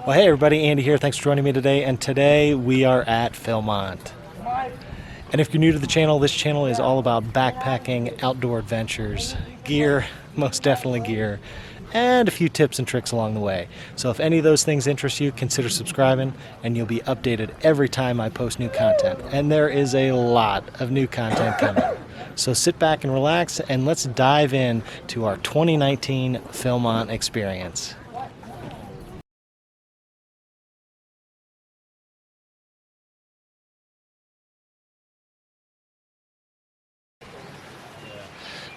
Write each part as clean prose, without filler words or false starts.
Well, hey everybody, Andy here. Thanks for joining me today. And today we are at Philmont. And if you're new to the channel, this channel is all about backpacking, outdoor adventures, gear, most definitely gear, and a few tips and tricks along the way. So if any of those things interest you, consider subscribing and you'll be updated every time I post new content. And there is a lot of new content coming. So sit back and relax and let's dive in to our 2019 Philmont experience.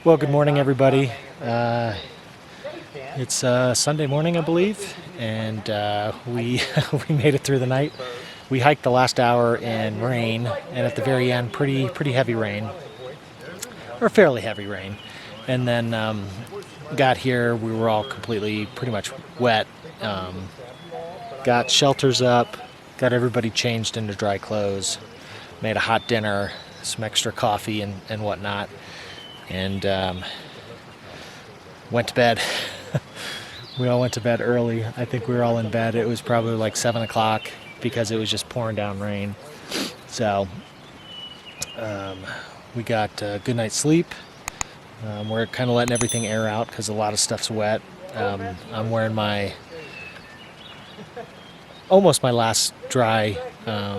Well, good morning, everybody. It's Sunday morning, I believe, and we we made it through the night. We hiked the last hour in rain, and at the very end, pretty heavy rain, or fairly heavy rain. And then got here, we were all pretty much wet. Got shelters up, got everybody changed into dry clothes, made a hot dinner, some extra coffee and whatnot. And went to bed. We all went to bed early. I think we were all in bed. It was probably like 7 o'clock because it was just pouring down rain. So we got a good night's sleep. We're kind of letting everything air out because a lot of stuff's wet. I'm wearing almost my last dry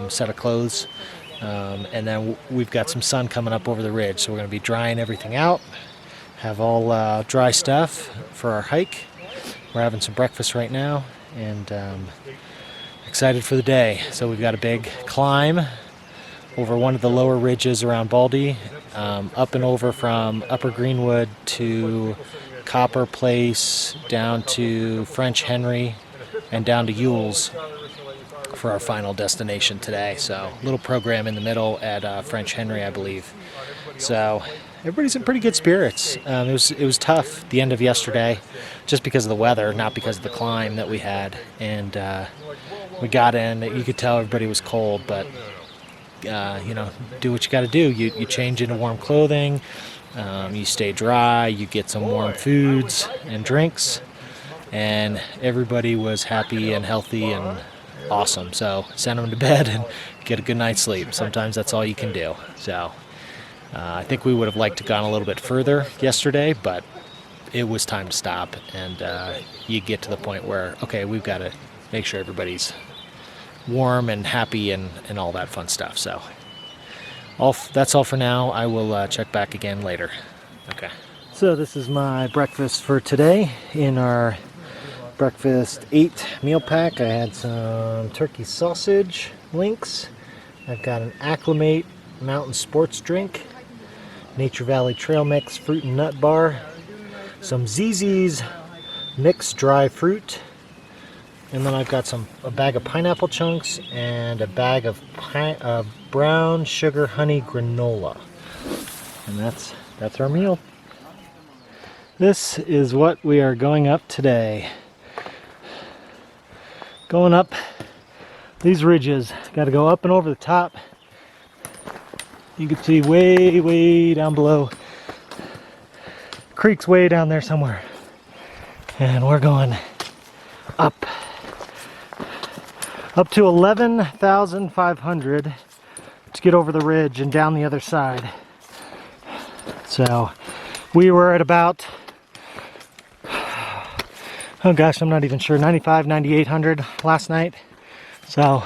set of clothes. And then we've got some sun coming up over the ridge, so we're going to be drying everything out, have all dry stuff for our hike. We're having some breakfast right now, and excited for the day. So we've got a big climb over one of the lower ridges around Baldy, up and over from Upper Greenwood to Copper Place, down to French Henry, and down to Ewells for our final destination today. So a little program in the middle at French Henry, I believe. So everybody's in pretty good spirits. It was tough the end of yesterday just because of the weather, not because of the climb that we had. And we got in, you could tell everybody was cold, but do what you got to do. You change into warm clothing, you stay dry, you get some warm foods and drinks, and everybody was happy and healthy and awesome. So send them to bed and get a good night's sleep. Sometimes that's all you can do. So I think we would have liked to gone a little bit further yesterday, but it was time to stop. And you get to the point where, okay, we've got to make sure everybody's warm and happy and all that fun stuff. So that's all for now. I will check back again later. Okay. So this is my breakfast for today in our breakfast 8 meal pack. I had some turkey sausage links. I've got an Acclimate mountain sports drink, Nature Valley trail mix fruit and nut bar, some ZZ's mixed dry fruit, and then I've got a bag of pineapple chunks and a bag of brown sugar honey granola. And that's our meal. This is what we are going up today. Going up these ridges, got to go up and over the top. You can see way down below. Creek's way down there somewhere. And we're going up to 11,500 to get over the ridge and down the other side. So we were at about, oh gosh, I'm not even sure, 9,800 last night. So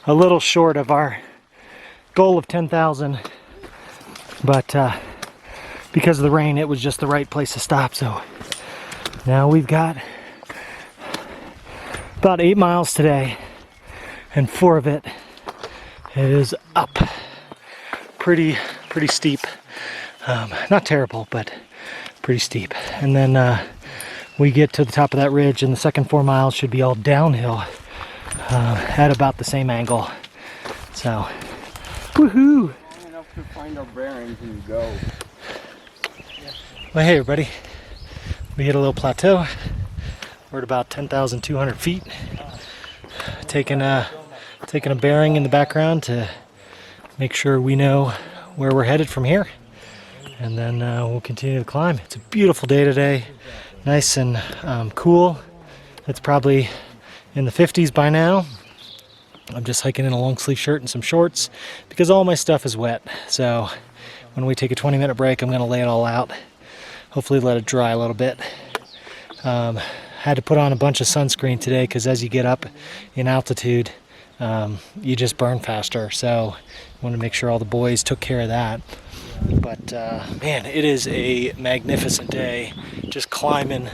a little short of our goal of 10,000. But because of the rain, it was just the right place to stop. So now we've got about 8 miles today, and 4 of it is up. Pretty steep. Not terrible, but pretty steep. And then we get to the top of that ridge, and the second 4 miles should be all downhill at about the same angle. So, woohoo! Long enough to find our bearings and go. Well, hey everybody. We hit a little plateau. We're at about 10,200 feet. Taking a bearing in the background to make sure we know where we're headed from here. And then we'll continue to climb. It's a beautiful day today. Nice and cool. It's probably in the 50s by now. I'm just hiking in a long sleeve shirt and some shorts because all my stuff is wet. So when we take a 20-minute break, I'm going to lay it all out. Hopefully let it dry a little bit. Had to put on a bunch of sunscreen today because as you get up in altitude, you just burn faster. So I want to make sure all the boys took care of that. But man, it is a magnificent day. Just climbing,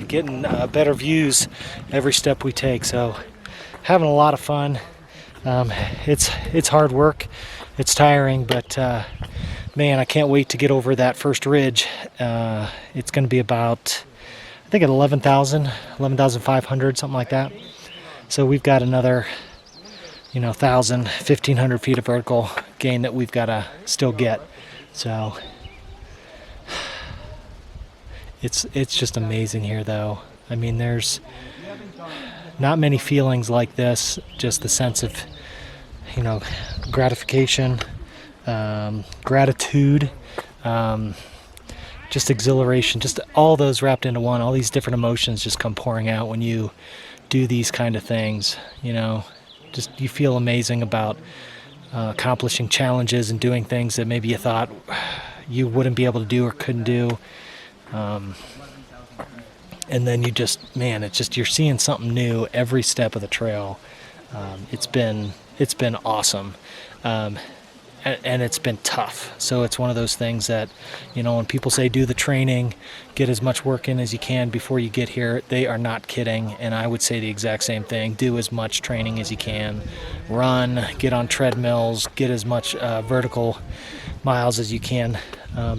getting better views every step we take. So having a lot of fun. It's hard work. It's tiring, but man, I can't wait to get over that first ridge. It's going to be about, I think, at 11,500, something like that. So we've got another, 1,000, 1,500 feet of vertical gain that we've got to still get. So it's just amazing here, though. I mean, there's not many feelings like this. Just the sense of, gratification, gratitude, just exhilaration, just all those wrapped into one. All these different emotions just come pouring out when you do these kind of things. Just you feel amazing about accomplishing challenges and doing things that maybe you thought you wouldn't be able to do or couldn't do. And then you just, you're seeing something new every step of the trail. It's been awesome. And it's been tough. So it's one of those things that, when people say do the training, get as much work in as you can before you get here, they are not kidding. And I would say the exact same thing. Do as much training as you can. Run, get on treadmills, get as much vertical miles as you can,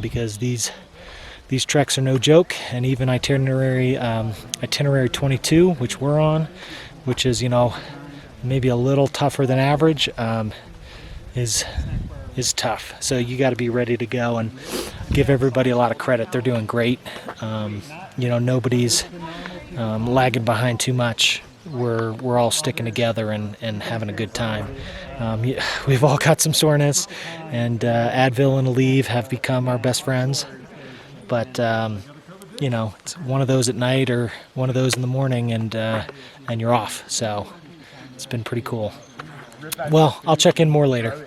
because these treks are no joke. And even itinerary 22, which we're on, which is, maybe a little tougher than average, is tough. So you got to be ready to go, and give everybody a lot of credit. They're doing great. Nobody's lagging behind too much. We're all sticking together and having a good time. We've all got some soreness, and Advil and Aleve have become our best friends. But it's one of those at night or one of those in the morning, and you're off. So it's been pretty cool. Well, I'll check in more later.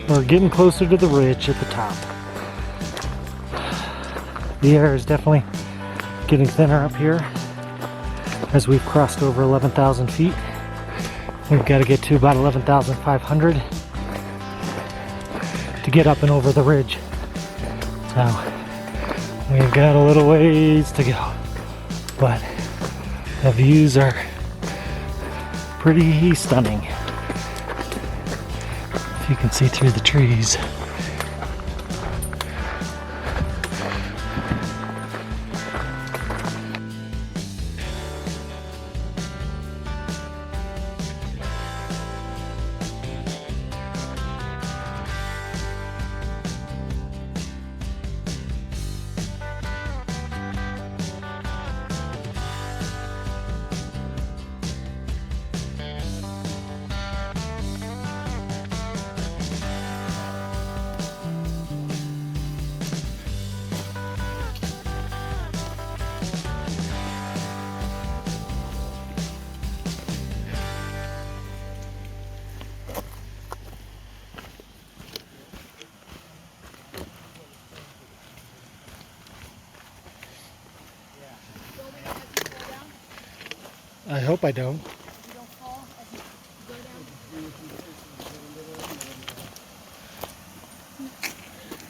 We're getting closer to the ridge at the top. The air is definitely getting thinner up here as we've crossed over 11,000 feet. We've got to get to about 11,500 to get up and over the ridge. So we've got a little ways to go, but the views are pretty stunning. You can see through the trees. I hope I don't. You don't fall.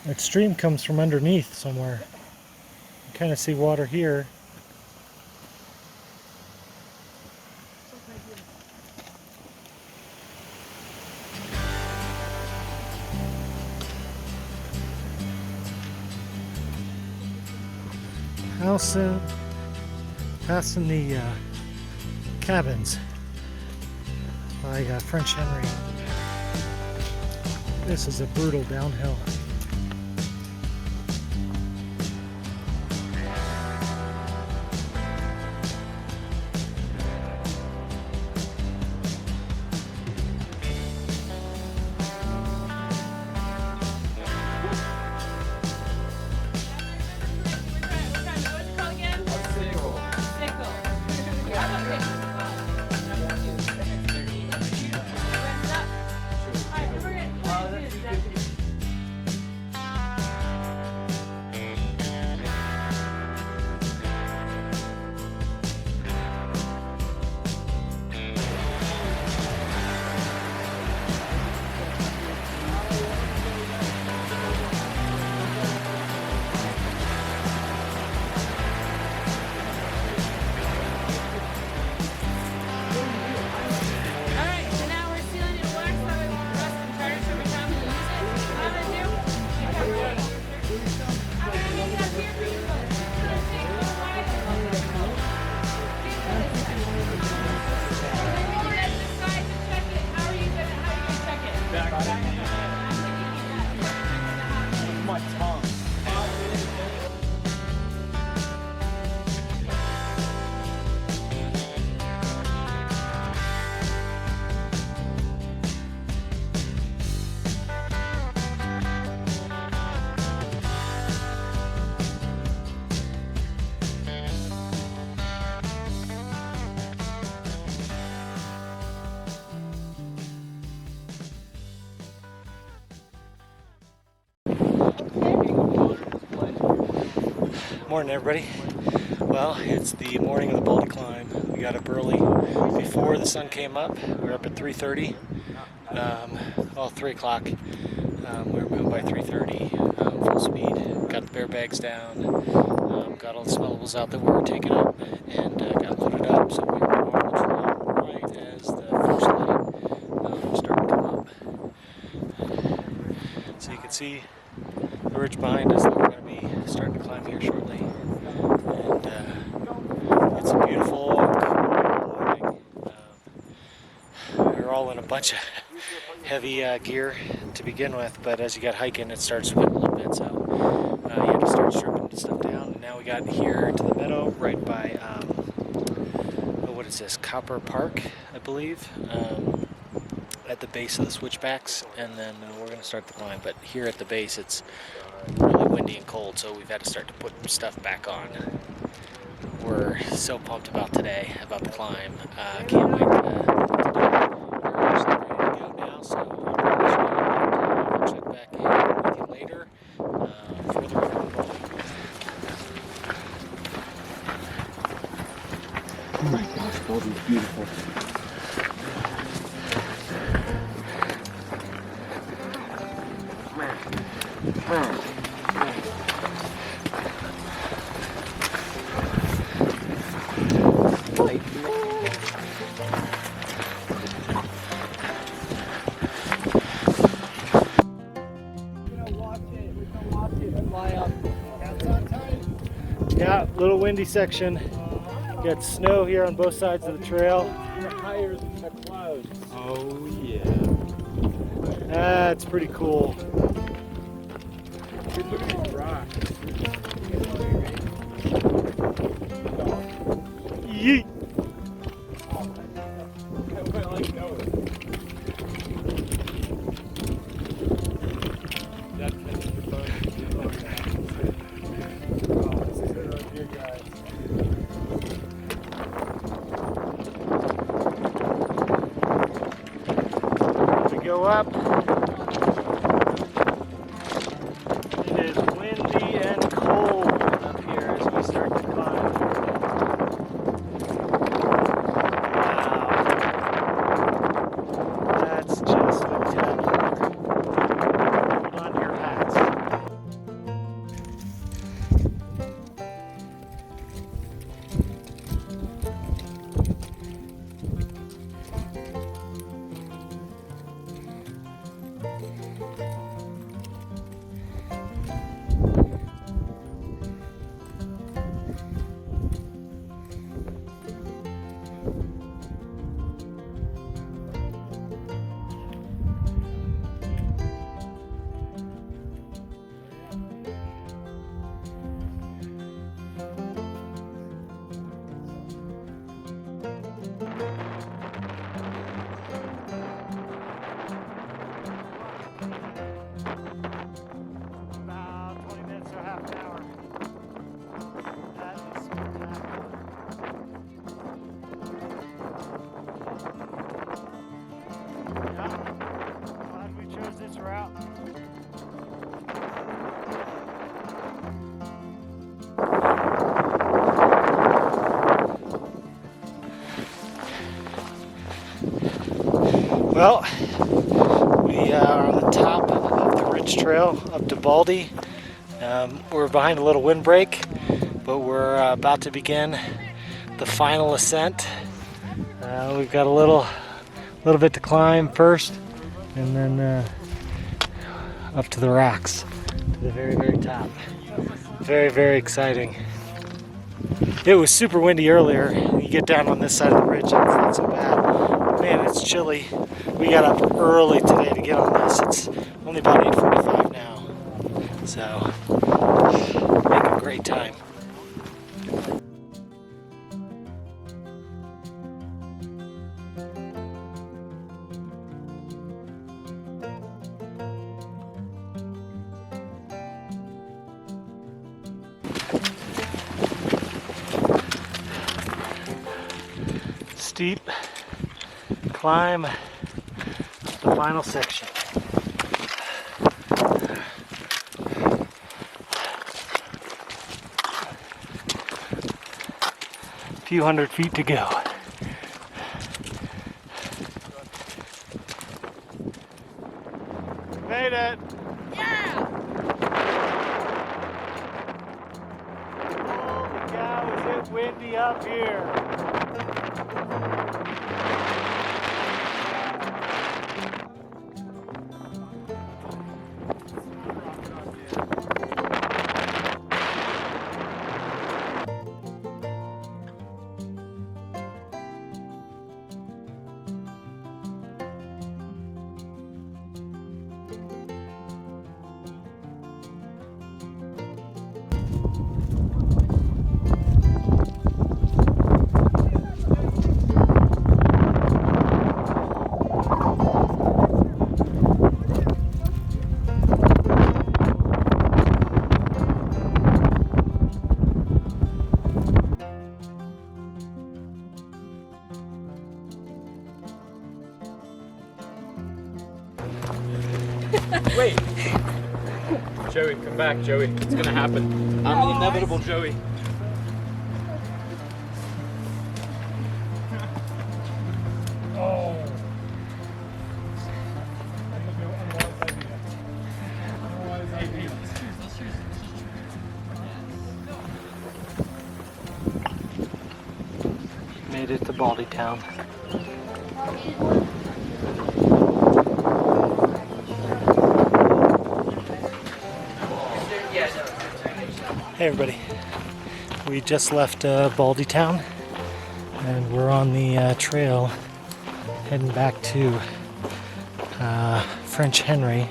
That stream comes from underneath somewhere. You kind of see water here. Passing the cabins by French Henry. This is a brutal downhill. Morning, everybody. Well, it's the morning of the Baldy climb. We got up early before the sun came up. We were up at 3:30. Well, 3 o'clock. We were moving by 3:30, full speed. Got the bear bags down. Got all the smellables out that we were taking up, and got loaded up. So we were on the trail right as the first light was starting to come up. So you can see the ridge behind us that we're going to be starting to climb here shortly. And it's a beautiful, cool morning. We're all in a bunch of heavy gear to begin with, but as you got hiking, it starts sweating a little bit, so you had to start stripping stuff down. And now we got here to the meadow right by, what is this, Upper Park, I believe, at the base of the switchbacks, and then we're going to start the climb. But here at the base, it's really windy and cold, so we've had to start to put stuff back on. We're so pumped about today, about the climb. Can't wait to do it. We're actually ready to go now, so I'm probably just going to check back in with you later, further up on the Baldy. Oh my gosh, Baldy's beautiful. Yeah, little windy section. Got snow here on both sides of the trail. Higher than the clouds. Oh yeah. That's pretty cool. Look at these rocks. Yeet! Go up. It is windy and cold up here as we start to climb. Wow. That's just spectacular. Hold on to your hats. Well, we are on the top of the ridge trail up to Baldy. We're behind a little windbreak, but we're about to begin the final ascent. We've got a little bit to climb first, and then up to the rocks, to the very, very top. Very, very exciting. It was super windy earlier. You get down on this side of the ridge, it's not so bad. Man, it's chilly. We got up early today to get on this. It's only about 8:45 now, so make a great time. Steep climb, the final section. A few hundred feet to go. Made it! Yeah! Holy cow, is it windy up here? Wait! Joey, come back, Joey. It's gonna happen. I'm the inevitable Joey. Oh. Made it to Baldytown. Hey everybody, we just left Baldytown and we're on the trail heading back to French Henry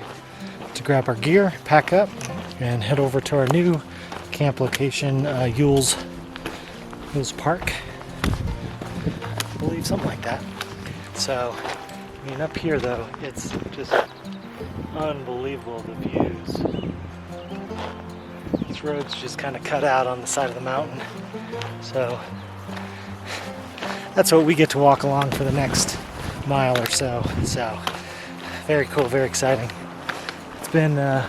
to grab our gear, pack up, and head over to our new camp location, Ewells Park. I believe something like that. So, I mean, up here though, it's just unbelievable, the views. These roads just kind of cut out on the side of the mountain. So, that's what we get to walk along for the next mile or so. So, very cool, very exciting. It's been a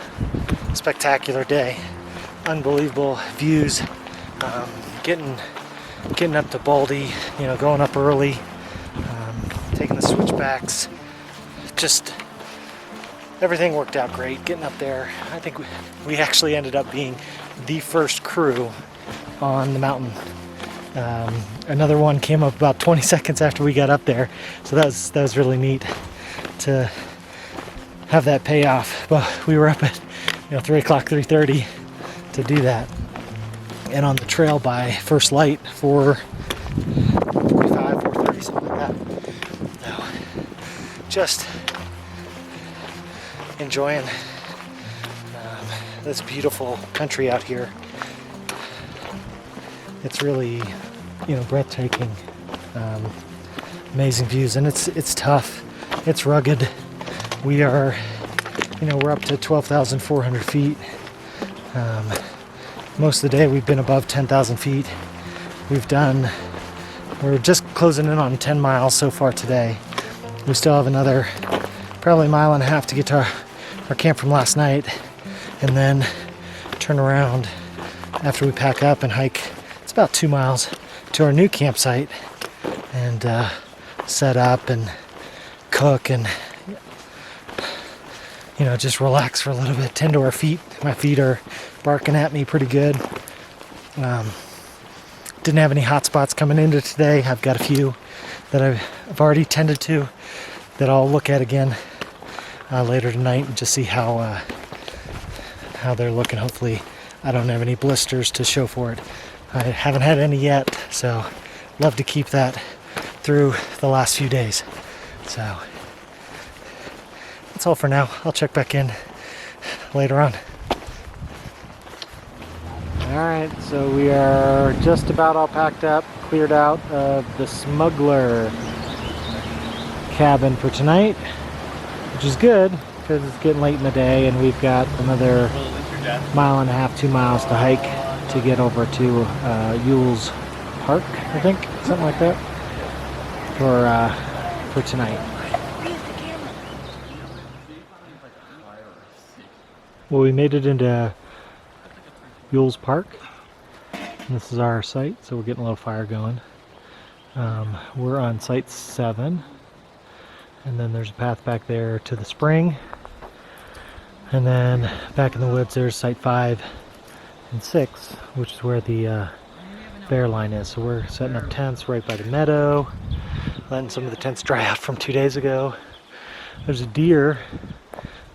spectacular day. Unbelievable views. Getting up to Baldy, you know, going up early, taking the switchbacks, just everything worked out great. Getting up there, I think we actually ended up being the first crew on the mountain. Another one came up about 20 seconds after we got up there, so that was really neat to have that pay off. But we were up at 3 o'clock, 3:30 to do that. And on the trail by first light, 4:45, 4:30, something like that. So, just enjoying this beautiful country out here. It's really, breathtaking, amazing views, and it's tough. It's rugged. We are, we're up to 12,400 feet. Most of the day we've been above 10,000 feet. We're just closing in on 10 miles so far today. We still have another probably a mile and a half to get to our camp from last night, and then turn around after we pack up and hike. It's about 2 miles to our new campsite and set up and cook and, you know, just relax for a little bit, tend to our feet. My feet are barking at me pretty good. Didn't have any hot spots coming into today. I've got a few that I've already tended to that I'll look at again later tonight and just see how they're looking. Hopefully I don't have any blisters to show for it. I haven't had any yet, so love to keep that through the last few days. So that's all for now. I'll check back in later on. Alright, so we are just about all packed up, cleared out of the smuggler cabin for tonight, which is good because it's getting late in the day and we've got another 1.5 miles, 2 miles to hike to get over to Ewells Park, I think, something like that, for tonight. Well, we made it into Ewells Park. And this is our site, so we're getting a little fire going. We're on site 7, and then there's a path back there to the spring, and then back in the woods there's site 5 and 6, which is where the bear line is. So we're setting up tents right by the meadow, letting some of the tents dry out from 2 days ago. There's a deer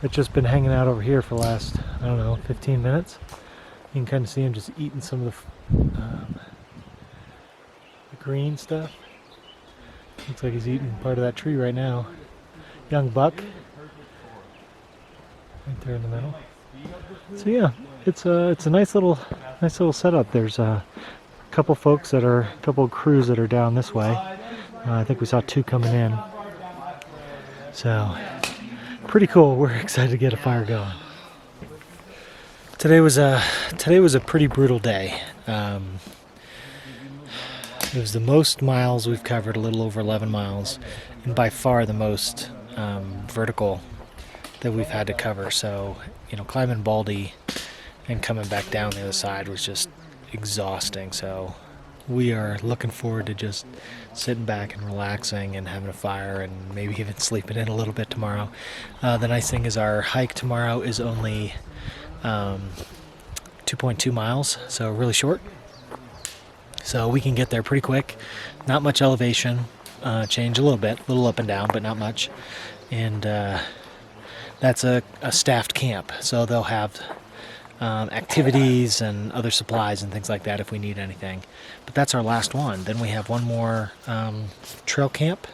that's just been hanging out over here for the last, I don't know, 15 minutes. You can kind of see him just eating some of the green stuff. Looks like he's eating part of that tree right now. Young buck, right there in the middle. So yeah, it's a nice little setup. There's a couple crews that are down this way. I think we saw 2 coming in. So pretty cool. We're excited to get a fire going. Today was a pretty brutal day. It was the most miles we've covered, a little over 11 miles, and by far the most vertical that we've had to cover. So, you know, climbing Baldy and coming back down the other side was just exhausting. So we are looking forward to just sitting back and relaxing and having a fire and maybe even sleeping in a little bit tomorrow. The nice thing is our hike tomorrow is only 2.2 miles, so really short. So we can get there pretty quick. Not much elevation change, a little up and down, but not much. And that's a staffed camp, so they'll have activities and other supplies and things like that if we need anything. But that's our last one. Then we have one more trail camp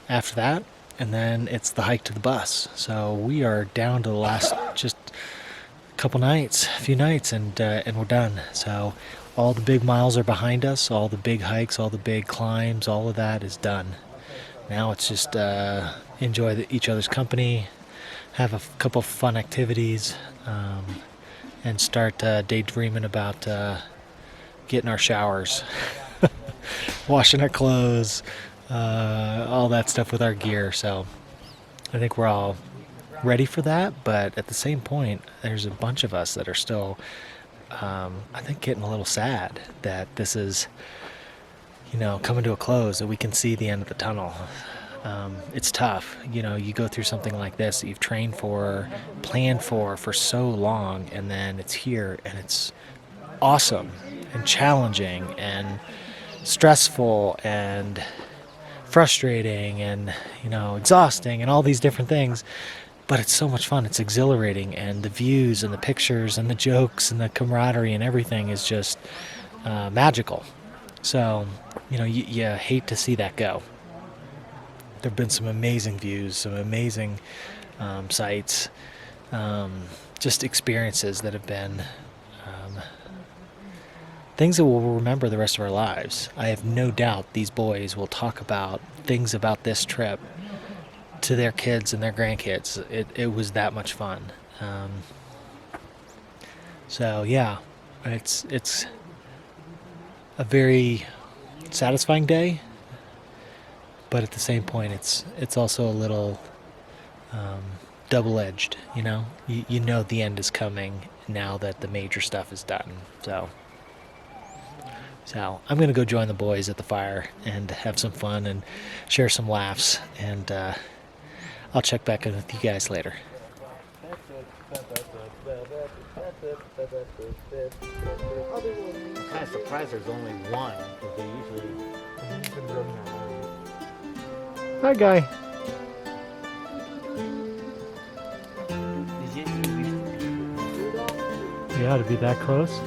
after that, and then it's the hike to the bus. So we are down to the last just a few nights, and we're done. So all the big miles are behind us, all the big hikes, all the big climbs, all of that is done. Now it's just enjoy each other's company, have a couple fun activities, and start daydreaming about getting our showers, washing our clothes, all that stuff with our gear. So I think we're all ready for that, but at the same point there's a bunch of us that are still I think getting a little sad that this is, you know, coming to a close, that we can see the end of the tunnel. It's tough, you know, you go through something like this that you've trained for, planned for so long, and then it's here and it's awesome and challenging and stressful and frustrating and, you know, exhausting and all these different things. But it's so much fun. It's exhilarating, and the views and the pictures and the jokes and the camaraderie and everything is just magical. So, you know, you hate to see that go. There have been some amazing views, some amazing sights, just experiences that have been things that we'll remember the rest of our lives. I have no doubt these boys will talk about things about this trip to their kids and their grandkids. It was that much fun. So yeah, it's a very satisfying day, but at the same point it's also a little double-edged. You know, you know the end is coming now that the major stuff is done. So So I'm going to go join the boys at the fire and have some fun and share some laughs. And I'll check back in with you guys later. I'm kind of surprised there's only one, because they usually... Hi, guy. Yeah, to be that close.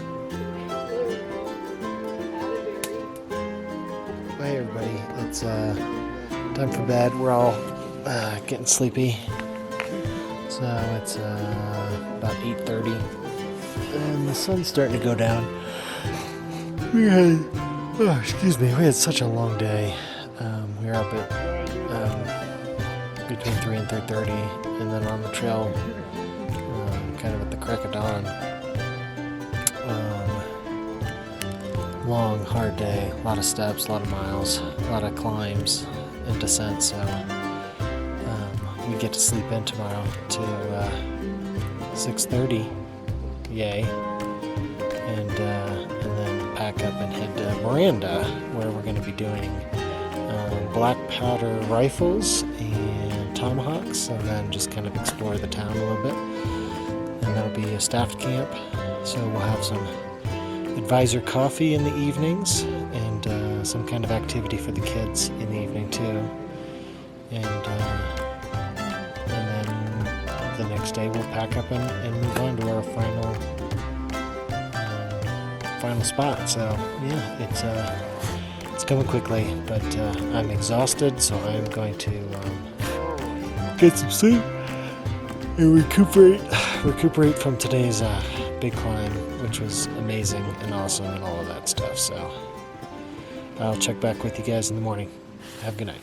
Hey, everybody. It's time for bed. We're all getting sleepy. So it's about 8:30, and the sun's starting to go down. We had such a long day. We were up at between 3 and 3:30, and then on the trail, kind of at the crack of dawn. Long, hard day. A lot of steps, a lot of miles, a lot of climbs and descents. So we get to sleep in tomorrow to 6:30. Yay! And then pack up and head to Miranda, where we're going to be doing black powder rifles and tomahawks, and then just kind of explore the town a little bit. And that'll be a staffed camp, so we'll have some advisor coffee in the evenings and some kind of activity for the kids in the evening too. And then the next day we'll pack up and move on to our final spot. So yeah, it's coming quickly, but I'm exhausted, so I'm going to get some sleep and recuperate from today's big climb, which was amazing and awesome and all of that stuff. So I'll check back with you guys in the morning. Have a good night.